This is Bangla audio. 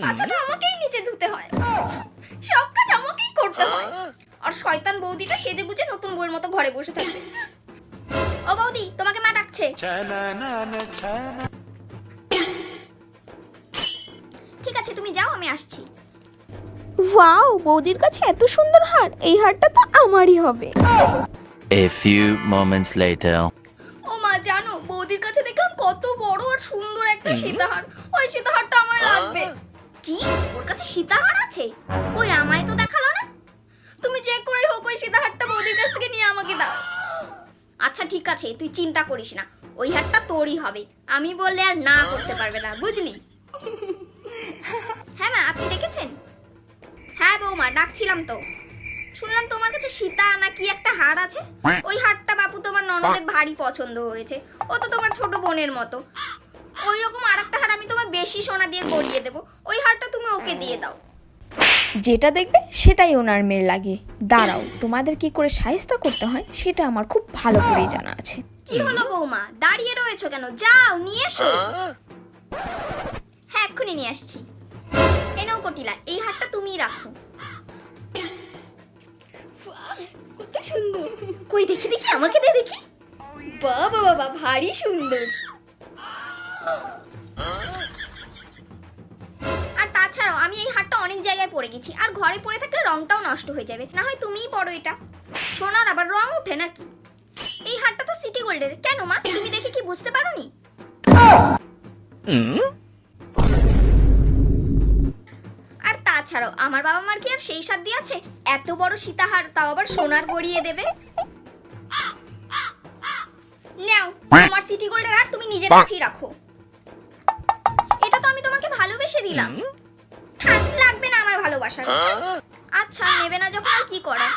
পাছাটা আমাকেই নিচে ধুতে হয়, সব কাজ আমাকেই করতে হয়। আর শয়তান বৌদিটা সেজে গুজে নতুন বউয়ের মতো ঘরে বসে থাকবে। ও বৌদি, তোমাকে মা ডাকছে। ঠিক আছে, তুমি যাও, আমি আসছি। ওয়াও, বৌদির কাছে এত সুন্দর হার, এই হারটা তো আমারই হবে। A few moments later. ও মা, জানো বৌদির কাছে দেখলাম কত বড় আর সুন্দর একটা সীতাহার। ওই সীতাহারটা আমার লাগবে। কি, ওর কাছে সীতাহার আছে? কই, আমায় তো দেখালো না। তুমি যে করেই হোক ওই সীতাহারটা বৌদির কাছ থেকে নিয়ে আমাকে দাও। আচ্ছা ঠিক আছে, তুই চিন্তা করিস না, ওই হারটা তোরই হবে। আমি বললে আর না করতে পারবে না, বুঝলি? হ্যাঁ মা, আপনি ডেকেছেন? হ্যাঁ বৌমা, ডাকছিলাম তো। শুনলাম তোমার কাছে সীতা না কি একটা হার আছে। ওই হারটা বাপু তোমার ননদের ভারী পছন্দ হয়েছে। ও তো তোমার ছোট বোনের মতো। ওই রকম আরেকটা হার আমি তোমার বেশি সোনা দিয়ে গড়িয়ে দেবো। ওই হারটা তুমি ওকে দিয়ে দাও। যেটা দেখবে সেটাই ওনার মেয়ের লাগে। দাঁড়াও, তোমাদের কি করে শায়েস্তা করতে হয় সেটা আমার খুব ভালো করেই জানা আছে। কি হলো বৌমা, দাঁড়িয়ে রয়েছো কেন? যাও নিয়ে এসো। হ্যাঁ, এক্ষুনি নিয়ে আসছি। এই নাও কটিলা, এই হারটা তুমিই রাখো। বাহ, কত সুন্দর। কই দেখি দেখি, আমাকে দে দেখি। বাবা বাবা, ভারী সুন্দর। আর তাছাড়াও আমি এই হারটা অনেক জায়গায় পরে গেছি, আর ঘরে পরে থাকলে রংটাও নষ্ট হয়ে যাবে। না হয় তুমিই পরো এটা। সোনার আবার রং ওঠে নাকি? এই হারটা তো সিটি গোল্ডের। কেন মা, তুমি দেখে কি বুঝতে পারোনি? আর তাছাড়াও আমার বাবা মার কি আর সেই সাধ্য আছে এত বড় সীতাহার, তাও আবার সোনার গড়িয়ে দেবে? নাও, তোমার সিটি গোল্ডের হার তুমি নিজের কাছেই রাখো। এটা তো আমি তোমাকে ভালোবেসে দিলাম। হ্যাঁ, লাগবে না আমার ভালোবাসা। আচ্ছা, নেবে না যখন আর কি করার।